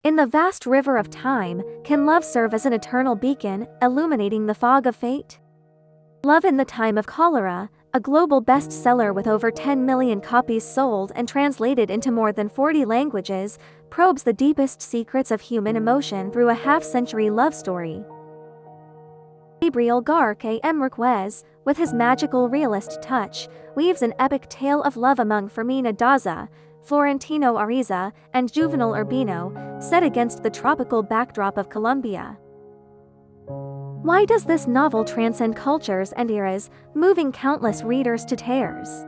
In the vast river of time, can love serve as an eternal beacon, illuminating the fog of fate? Love in the Time of Cholera, a global bestseller with over 10 million copies sold and translated into more than 40 languages, probes the deepest secrets of human emotion through a half-century love story. Gabriel García Márquez, with his magical realist touch, weaves an epic tale of love among Fermina Daza, Florentino Ariza, and Juvenal Urbino, set against the tropical backdrop of Colombia. Why does this novel transcend cultures and eras, moving countless readers to tears?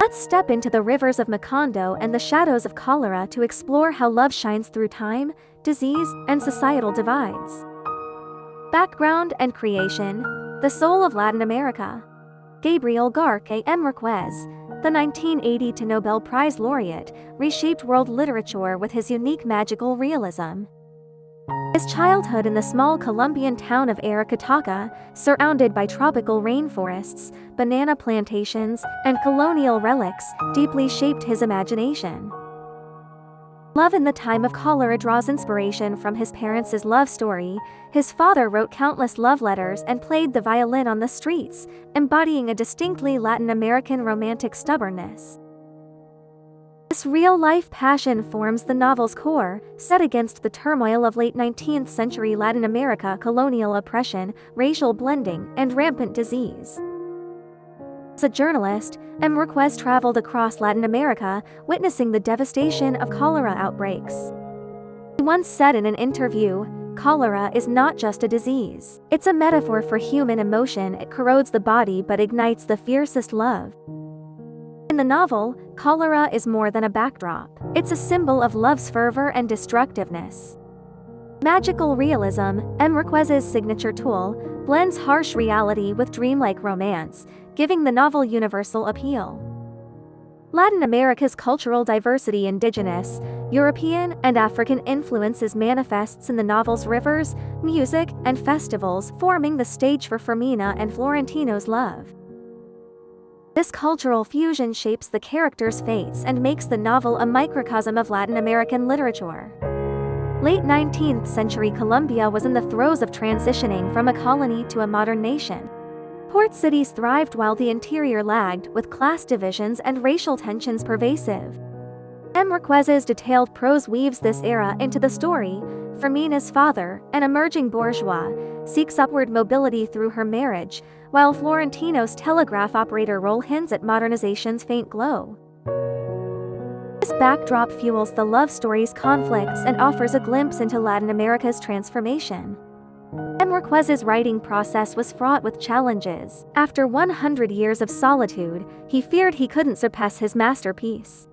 Let's step into the rivers of Macondo and the shadows of cholera to explore how love shines through time, disease, and societal divides. Background and creation: the soul of Latin America. Gabriel García Márquez, the 1980 Nobel Prize laureate, reshaped world literature with his unique magical realism. His childhood in the small Colombian town of Aracataca, surrounded by tropical rainforests, banana plantations, and colonial relics, deeply shaped his imagination. Love in the Time of Cholera draws inspiration from his parents' love story. His father wrote countless love letters and played the violin on the streets, embodying a distinctly Latin American romantic stubbornness. This real-life passion forms the novel's core, set against the turmoil of late 19th century Latin America: colonial oppression, racial blending, and rampant disease. As a journalist, Márquez traveled across Latin America, witnessing the devastation of cholera outbreaks. He once said in an interview, "Cholera is not just a disease. It's a metaphor for human emotion. It corrodes the body but ignites the fiercest love." In the novel, cholera is more than a backdrop. It's a symbol of love's fervor and destructiveness. Magical realism, Márquez's signature tool, blends harsh reality with dreamlike romance, giving the novel universal appeal. Latin America's cultural diversity: indigenous, European, and African influences manifests in the novel's rivers, music, and festivals, forming the stage for Fermina and Florentino's love. This cultural fusion shapes the characters' fates and makes the novel a microcosm of Latin American literature. Late 19th century Colombia was in the throes of transitioning from a colony to a modern nation. Port cities thrived while the interior lagged, with class divisions and racial tensions pervasive. Márquez's detailed prose weaves this era into the story. Fermina's father, an emerging bourgeois, seeks upward mobility through her marriage, while Florentino's telegraph operator role hints at modernization's faint glow. This backdrop fuels the love story's conflicts and offers a glimpse into Latin America's transformation. Márquez's writing process was fraught with challenges. After 100 Years of Solitude, he feared he couldn't surpass his masterpiece.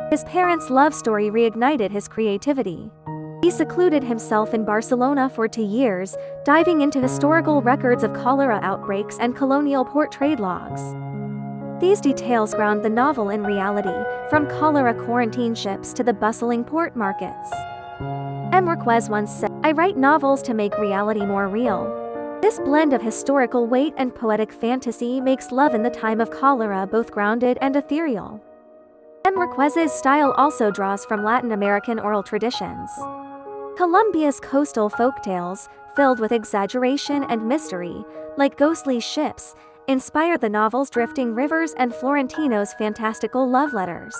His parents' love story reignited his creativity. He secluded himself in Barcelona for 2 years, diving into historical records of cholera outbreaks and colonial port trade logs. These details ground the novel in reality, from cholera quarantine ships to the bustling port markets. Márquez once said, "I write novels to make reality more real." This blend of historical weight and poetic fantasy makes Love in the Time of Cholera both grounded and ethereal. Márquez's style also draws from Latin American oral traditions. Colombia's coastal folktales, filled with exaggeration and mystery, like ghostly ships, inspire the novel's drifting rivers and Florentino's fantastical love letters.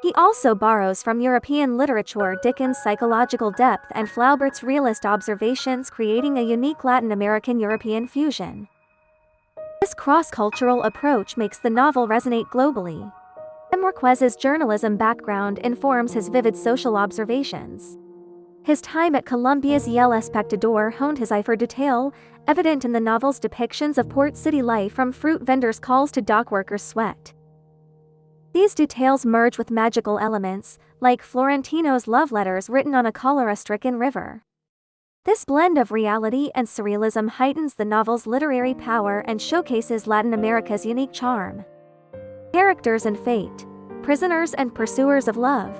He also borrows from European literature, Dickens' psychological depth and Flaubert's realist observations, creating a unique Latin American-European fusion. This cross-cultural approach makes the novel resonate globally. Márquez's journalism background informs his vivid social observations. His time at Colombia's El Espectador honed his eye for detail, evident in the novel's depictions of port city life, from fruit vendors' calls to dock workers' sweat. These details merge with magical elements, like Florentino's love letters written on a cholera-stricken river. This blend of reality and surrealism heightens the novel's literary power and showcases Latin America's unique charm. Characters and fate: prisoners and pursuers of love.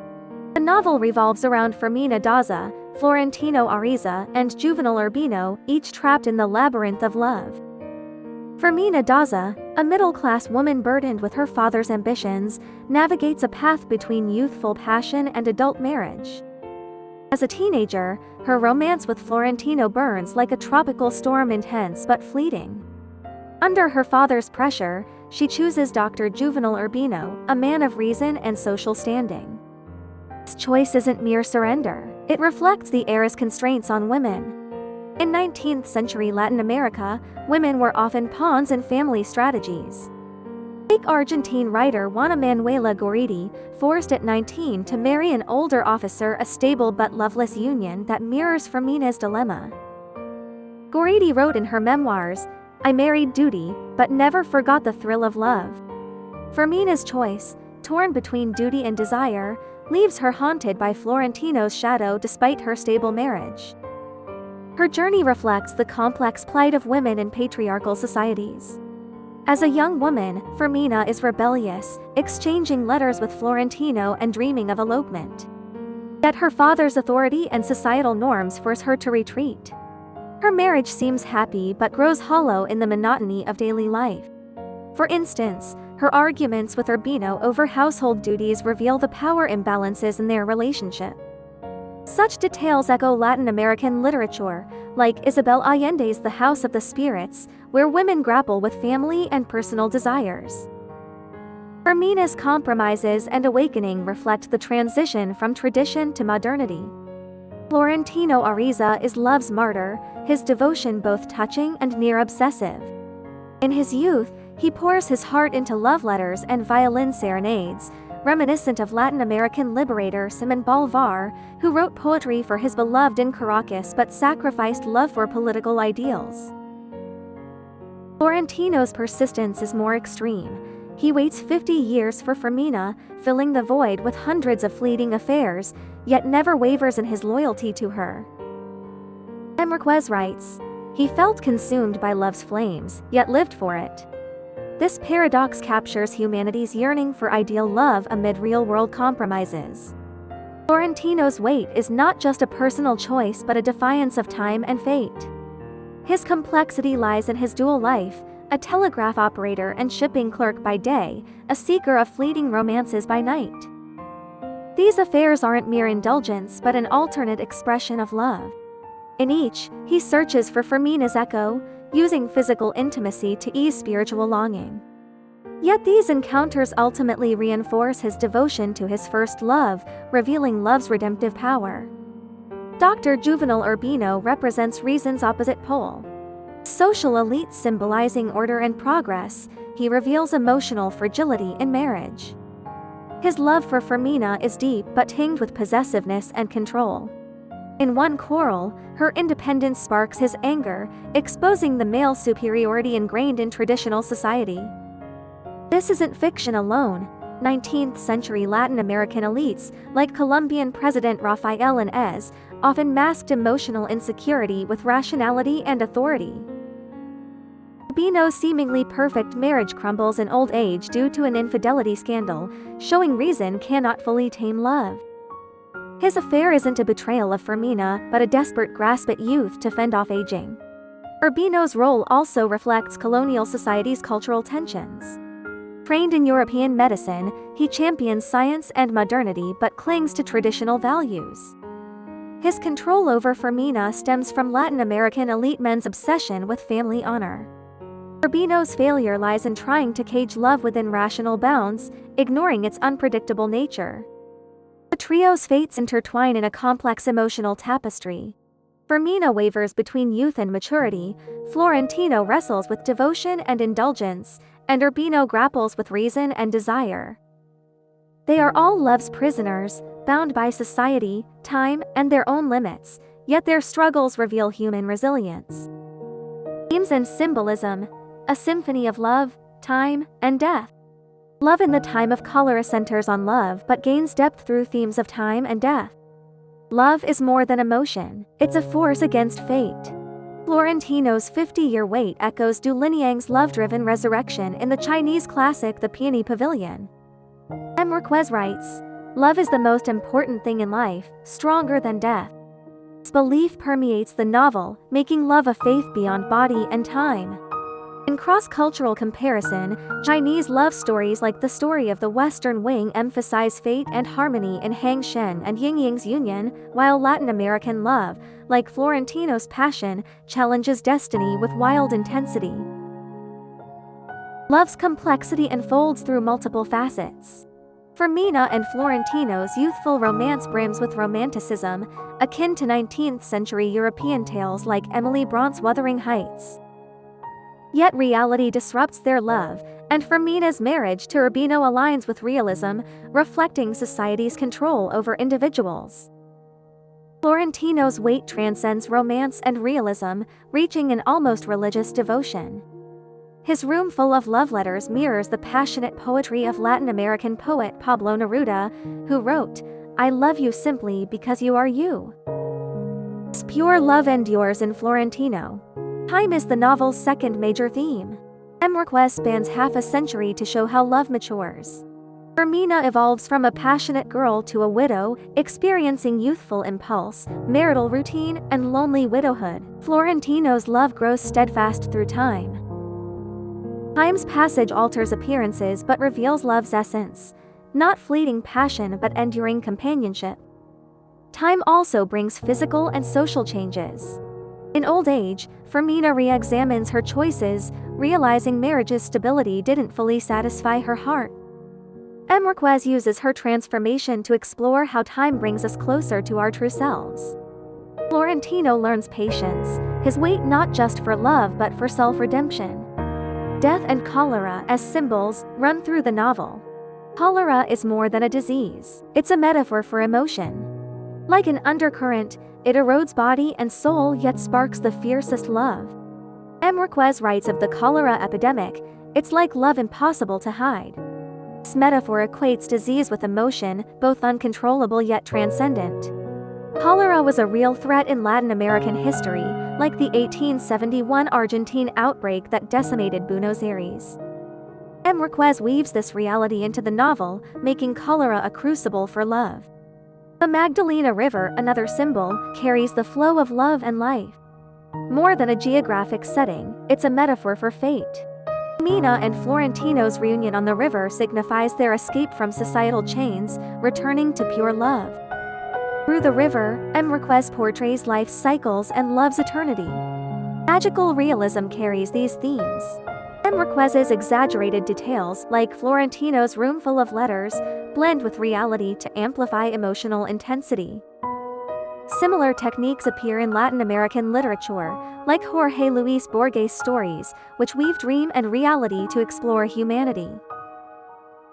The novel revolves around Fermina Daza, Florentino Ariza, and Juvenal Urbino, each trapped in the labyrinth of love. Fermina Daza, a middle-class woman burdened with her father's ambitions, navigates a path between youthful passion and adult marriage. As a teenager, her romance with Florentino burns like a tropical storm, intense but fleeting. Under her father's pressure, she chooses Dr. Juvenal Urbino, a man of reason and social standing. This choice isn't mere surrender, it reflects the era's constraints on women. In 19th century Latin America, women were often pawns in family strategies. Take Argentine writer Juana Manuela Gorriti, forced at 19 to marry an older officer, a stable but loveless union that mirrors Fermina's dilemma. Gorriti wrote in her memoirs, "I married duty, but never forgot the thrill of love." Fermina's choice, torn between duty and desire, leaves her haunted by Florentino's shadow despite her stable marriage. Her journey reflects the complex plight of women in patriarchal societies. As a young woman, Fermina is rebellious, exchanging letters with Florentino and dreaming of elopement. Yet her father's authority and societal norms force her to retreat. Her marriage seems happy but grows hollow in the monotony of daily life. For instance, her arguments with Urbino over household duties reveal the power imbalances in their relationship. Such details echo Latin American literature, like Isabel Allende's The House of the Spirits, where women grapple with family and personal desires. Fermina's compromises and awakening reflect the transition from tradition to modernity. Florentino Ariza is love's martyr, his devotion both touching and near obsessive. In his youth, he pours his heart into love letters and violin serenades, reminiscent of Latin American liberator Simón Bolívar, who wrote poetry for his beloved in Caracas but sacrificed love for political ideals. Florentino's persistence is more extreme. He waits 50 years for Fermina, filling the void with hundreds of fleeting affairs, yet never wavers in his loyalty to her. Márquez writes, "He felt consumed by love's flames, yet lived for it." This paradox captures humanity's yearning for ideal love amid real-world compromises. Florentino's wait is not just a personal choice but a defiance of time and fate. His complexity lies in his dual life, a telegraph operator and shipping clerk by day, a seeker of fleeting romances by night. These affairs aren't mere indulgence but an alternate expression of love. In each, he searches for Fermina's echo, using physical intimacy to ease spiritual longing. Yet these encounters ultimately reinforce his devotion to his first love, revealing love's redemptive power. Dr. Juvenal Urbino represents reason's opposite pole. Social elite symbolizing order and progress, he reveals emotional fragility in marriage. His love for Fermina is deep but tinged with possessiveness and control. In one quarrel, her independence sparks his anger, exposing the male superiority ingrained in traditional society. This isn't fiction alone. 19th century Latin American elites, like Colombian President Rafael Inez, often masked emotional insecurity with rationality and authority. Urbino's seemingly perfect marriage crumbles in old age due to an infidelity scandal, showing reason cannot fully tame love. His affair isn't a betrayal of Fermina but a desperate grasp at youth to fend off aging. Urbino's role also reflects colonial society's cultural tensions. Trained in European medicine, he champions science and modernity but clings to traditional values. His control over Fermina stems from Latin American elite men's obsession with family honor. Urbino's failure lies in trying to cage love within rational bounds, ignoring its unpredictable nature. The trio's fates intertwine in a complex emotional tapestry. Fermina wavers between youth and maturity, Florentino wrestles with devotion and indulgence, and Urbino grapples with reason and desire. They are all love's prisoners, bound by society, time, and their own limits, yet their struggles reveal human resilience. Themes and symbolism, a symphony of love, time, and death. Love in the Time of Cholera centers on love but gains depth through themes of time and death. Love is more than emotion, it's a force against fate. Florentino's 50-year wait echoes Du Linyang's love-driven resurrection in the Chinese classic The Peony Pavilion. Márquez writes, "Love is the most important thing in life, stronger than death." This belief permeates the novel, making love a faith beyond body and time. In cross-cultural comparison, Chinese love stories like the story of the Western Wing emphasize fate and harmony in Hang Shen and Yin Ying's union, while Latin American love, like Florentino's passion, challenges destiny with wild intensity. Love's complexity unfolds through multiple facets. For Mina and Florentino's youthful romance brims with romanticism, akin to 19th-century European tales like Emily Brant's Wuthering Heights. Yet reality disrupts their love, and for Mina's marriage to Urbino aligns with realism, reflecting society's control over individuals. Florentino's weight transcends romance and realism, reaching an almost religious devotion. His room full of love letters mirrors the passionate poetry of Latin American poet Pablo Neruda, who wrote, "I love you simply because you are you." This pure love endures in Florentino. Time is the novel's second major theme. Marquez spans half a century to show how love matures. Mina evolves from a passionate girl to a widow, experiencing youthful impulse, marital routine, and lonely widowhood. Florentino's love grows steadfast through time. Time's passage alters appearances but reveals love's essence, not fleeting passion but enduring companionship. Time also brings physical and social changes. In old age, Mina re-examines her choices, realizing marriage's stability didn't fully satisfy her heart. Marquez uses her transformation to explore how time brings us closer to our true selves. Florentino learns patience, his weight not just for love but for self-redemption. Death and cholera as symbols run through the novel. Cholera is more than a disease, it's a metaphor for emotion. Like an undercurrent, it erodes body and soul yet sparks the fiercest love. Marquez writes of the cholera epidemic, "It's like love impossible to hide." This metaphor equates disease with emotion, both uncontrollable yet transcendent. Cholera was a real threat in Latin American history, like the 1871 Argentine outbreak that decimated Buenos Aires. Marquez weaves this reality into the novel, making cholera a crucible for love. The Magdalena River, another symbol, carries the flow of love and life. More than a geographic setting, it's a metaphor for fate. Mina and Florentino's reunion on the river signifies their escape from societal chains, returning to pure love. Through the river, Marquez portrays life's cycles and love's eternity. Magical realism carries these themes. Marquez's exaggerated details, like Florentino's room full of letters, blend with reality to amplify emotional intensity. Similar techniques appear in Latin American literature, like Jorge Luis Borges' stories, which weave dream and reality to explore humanity.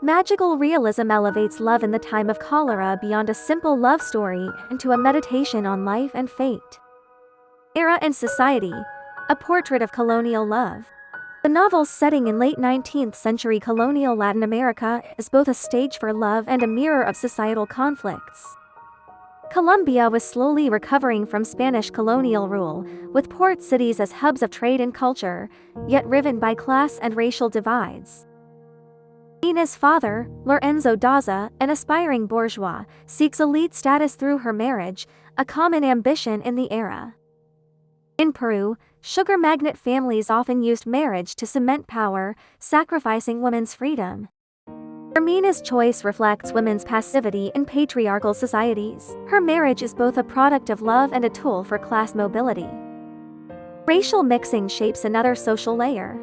Magical realism elevates love in the time of cholera beyond a simple love story into a meditation on life and fate. Era and Society, a portrait of colonial love. The novel's setting in late 19th century colonial Latin America is both a stage for love and a mirror of societal conflicts. Colombia was slowly recovering from Spanish colonial rule, with port cities as hubs of trade and culture, yet riven by class and racial divides. Mina's father, Lorenzo Daza, an aspiring bourgeois, seeks elite status through her marriage, a common ambition in the era. In Peru, sugar magnate families often used marriage to cement power, sacrificing women's freedom. Mina's choice reflects women's passivity in patriarchal societies. Her marriage is both a product of love and a tool for class mobility. Racial mixing shapes another social layer.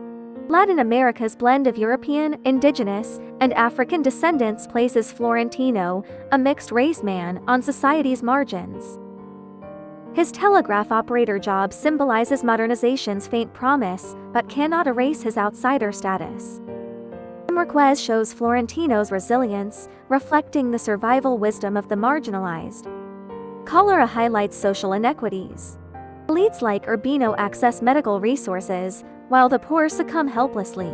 Latin America's blend of European, indigenous, and African descendants places Florentino, a mixed-race man, on society's margins. His telegraph operator job symbolizes modernization's faint promise, but cannot erase his outsider status. Marquez shows Florentino's resilience, reflecting the survival wisdom of the marginalized. Cholera highlights social inequities. Elites like Urbino access medical resources, while the poor succumb helplessly.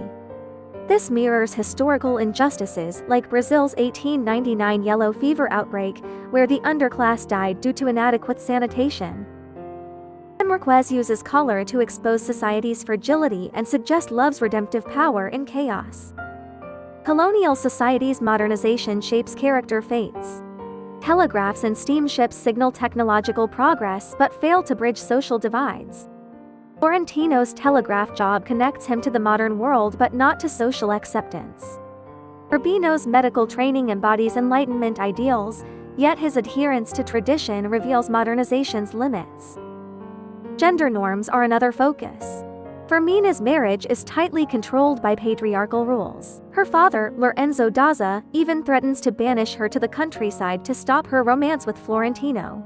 This mirrors historical injustices like Brazil's 1899 yellow fever outbreak, where the underclass died due to inadequate sanitation. Marquez uses cholera to expose society's fragility and suggest love's redemptive power in chaos. Colonial society's modernization shapes character fates. Telegraphs and steamships signal technological progress but fail to bridge social divides. Florentino's telegraph job connects him to the modern world but not to social acceptance. Urbino's medical training embodies Enlightenment ideals, yet his adherence to tradition reveals modernization's limits. Gender norms are another focus. Fermina's marriage is tightly controlled by patriarchal rules. Her father, Lorenzo Daza, even threatens to banish her to the countryside to stop her romance with Florentino.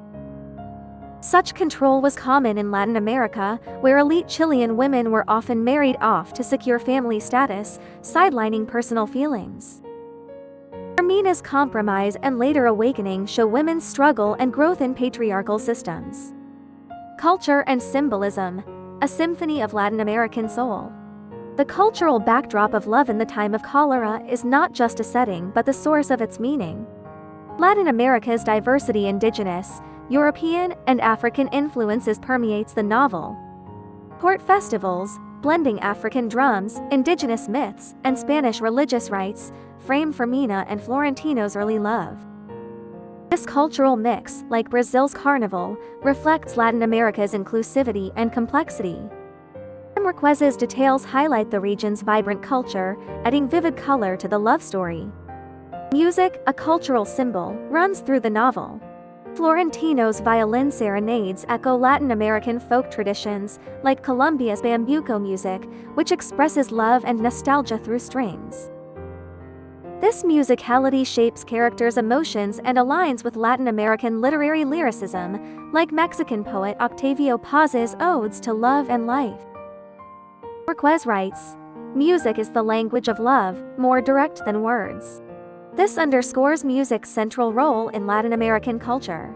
Such control was common in Latin America, where elite Chilean women were often married off to secure family status, sidelining personal feelings. Fermina's compromise and later awakening show women's struggle and growth in patriarchal systems. Culture and symbolism, a symphony of Latin American soul. The cultural backdrop of Love in the Time of Cholera is not just a setting but the source of its meaning. Latin America's diversity, indigenous, European, and African influences permeates the novel. Court festivals, blending African drums, indigenous myths, and Spanish religious rites, frame Fermina and Florentino's early love. This cultural mix, like Brazil's carnival, reflects Latin America's inclusivity and complexity. Marquez's details highlight the region's vibrant culture, adding vivid color to the love story. Music, a cultural symbol, runs through the novel. Florentino's violin serenades echo Latin American folk traditions, like Colombia's bambuco music, which expresses love and nostalgia through strings. This musicality shapes characters' emotions and aligns with Latin American literary lyricism, like Mexican poet Octavio Paz's odes to love and life. Marquez writes, "Music is the language of love, more direct than words." This underscores music's central role in Latin American culture.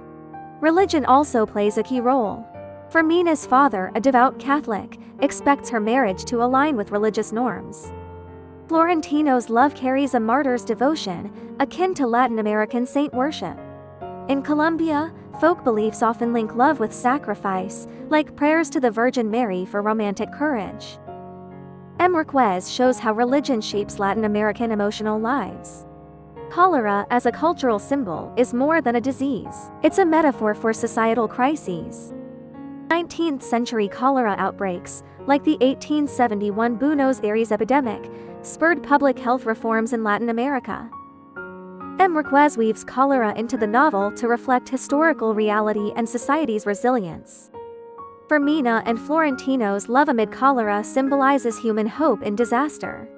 Religion also plays a key role. Fermina's father, a devout Catholic, expects her marriage to align with religious norms. Florentino's love carries a martyr's devotion, akin to Latin American saint worship. In Colombia, folk beliefs often link love with sacrifice, like prayers to the Virgin Mary for romantic courage. Marquez shows how religion shapes Latin American emotional lives. Cholera, as a cultural symbol, is more than a disease. It's a metaphor for societal crises. 19th-century cholera outbreaks, like the 1871 Buenos Aires epidemic, spurred public health reforms in Latin America. Marquez weaves cholera into the novel to reflect historical reality and society's resilience. Fermina and Florentino's love amid cholera symbolizes human hope in disaster.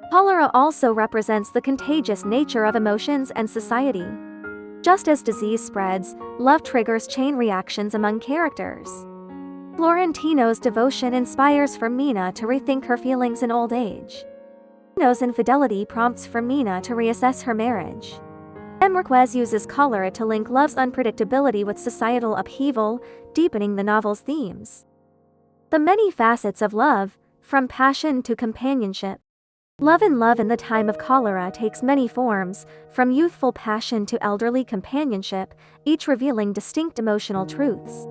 Cholera also represents the contagious nature of emotions and society. Just as disease spreads, love triggers chain reactions among characters. Florentino's devotion inspires Fermina to rethink her feelings in old age. Florentino's infidelity prompts Fermina to reassess her marriage. Marquez uses cholera to link love's unpredictability with societal upheaval, deepening the novel's themes. The many facets of love, from passion to companionship. Love in the Time of Cholera takes many forms, from youthful passion to elderly companionship, each revealing distinct emotional truths.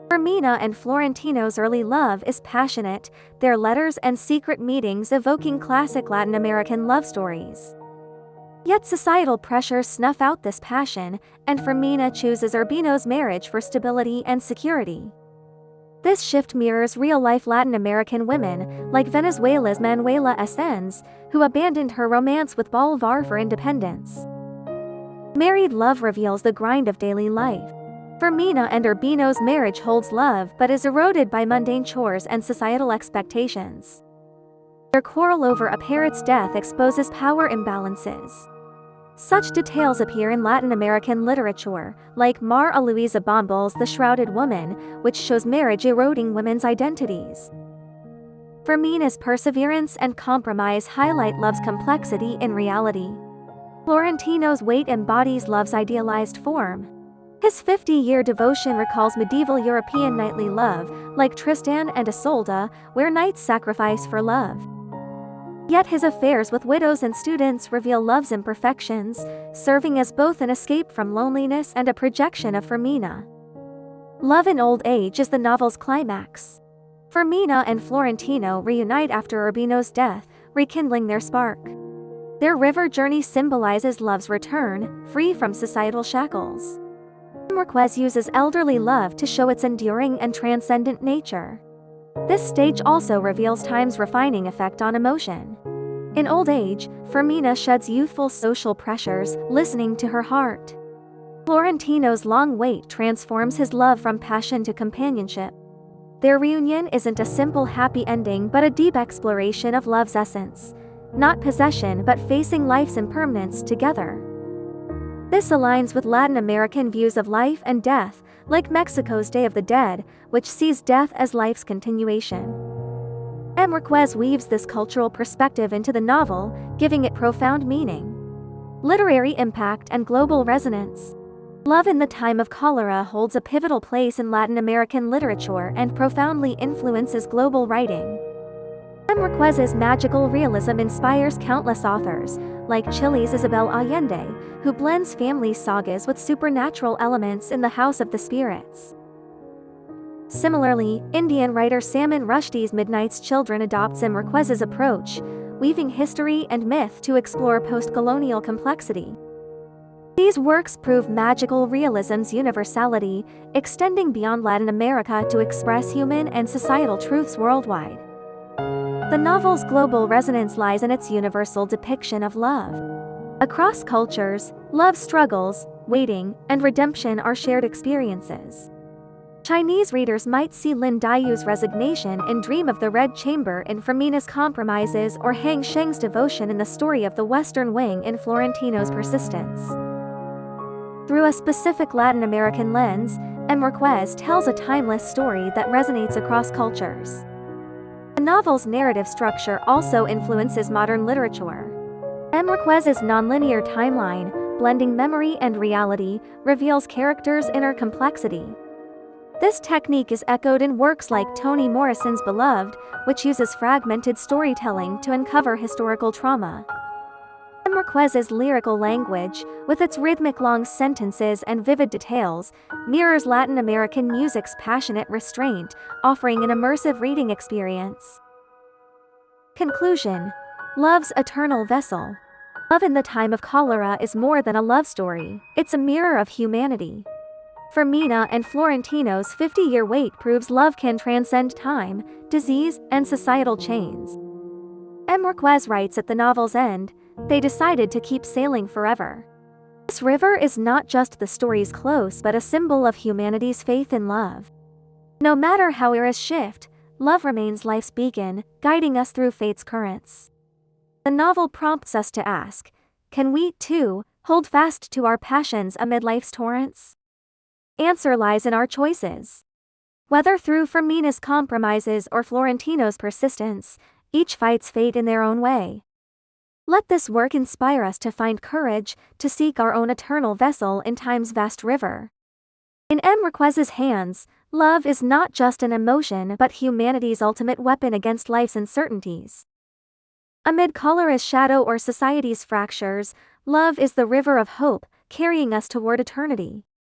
Fermina and Florentino's early love is passionate, their letters and secret meetings evoking classic Latin American love stories. Yet societal pressures snuff out this passion, and Fermina chooses Urbino's marriage for stability and security. This shift mirrors real-life Latin American women, like Venezuela's Manuela Essens, who abandoned her romance with Bolivar for independence. Married love reveals the grind of daily life. Fermina and Urbino's marriage holds love but is eroded by mundane chores and societal expectations. Their quarrel over a parrot's death exposes power imbalances. Such details appear in Latin American literature, like María Luisa Bombal's The Shrouded Woman, which shows marriage eroding women's identities. Fermina's perseverance and compromise highlight love's complexity in reality. Florentino's weight embodies love's idealized form. His 50-year devotion recalls medieval European knightly love, like Tristan and Isolde, where knights sacrifice for love. Yet his affairs with widows and students reveal love's imperfections, serving as both an escape from loneliness and a projection of Fermina. Love in old age is the novel's climax. Fermina and Florentino reunite after Urbino's death, rekindling their spark. Their river journey symbolizes love's return, free from societal shackles. Marquez uses elderly love to show its enduring and transcendent nature. This stage also reveals time's refining effect on emotion. In old age, Fermina sheds youthful social pressures, listening to her heart. Florentino's long wait transforms his love from passion to companionship. Their reunion isn't a simple happy ending but a deep exploration of love's essence. Not possession but facing life's impermanence together. This aligns with Latin American views of life and death, like Mexico's Day of the Dead, which sees death as life's continuation. M. Marquez weaves this cultural perspective into the novel, giving it profound meaning. Literary impact and global resonance. Love in the Time of Cholera holds a pivotal place in Latin American literature and profoundly influences global writing. M. Marquez's magical realism inspires countless authors, like Chile's Isabel Allende, who blends family sagas with supernatural elements in The House of the Spirits. Similarly, Indian writer Salman Rushdie's Midnight's Children adopts M. Marquez's approach, weaving history and myth to explore post-colonial complexity. These works prove magical realism's universality, extending beyond Latin America to express human and societal truths worldwide. The novel's global resonance lies in its universal depiction of love. Across cultures, love struggles, waiting, and redemption are shared experiences. Chinese readers might see Lin Dayu's resignation in Dream of the Red Chamber in Fermina's Compromises or Hang Sheng's devotion in The Story of the Western Wing in Florentino's Persistence. Through a specific Latin American lens, M. Marquez tells a timeless story that resonates across cultures. The novel's narrative structure also influences modern literature. M. Marquez's nonlinear timeline, blending memory and reality, reveals characters' inner complexity. This technique is echoed in works like Toni Morrison's Beloved, which uses fragmented storytelling to uncover historical trauma. M. Marquez's lyrical language, with its rhythmic long sentences and vivid details, mirrors Latin American music's passionate restraint, offering an immersive reading experience. Conclusion: Love's eternal vessel. Love in the Time of Cholera is more than a love story, it's a mirror of humanity. Fermina and Florentino's 50-year wait proves love can transcend time, disease, and societal chains. M. Marquez writes at the novel's end, "They decided to keep sailing forever." This river is not just the story's close but a symbol of humanity's faith in love. No matter how eras shift, love remains life's beacon, guiding us through fate's currents. The novel prompts us to ask, can we, too, hold fast to our passions amid life's torrents? Answer lies in our choices. Whether through Fermina's Compromises or Florentino's Persistence, each fights fate in their own way. Let this work inspire us to find courage, to seek our own eternal vessel in time's vast river. In M. Marquez's hands, love is not just an emotion but humanity's ultimate weapon against life's uncertainties. Amid cholera's shadow or society's fractures, love is the river of hope, carrying us toward eternity.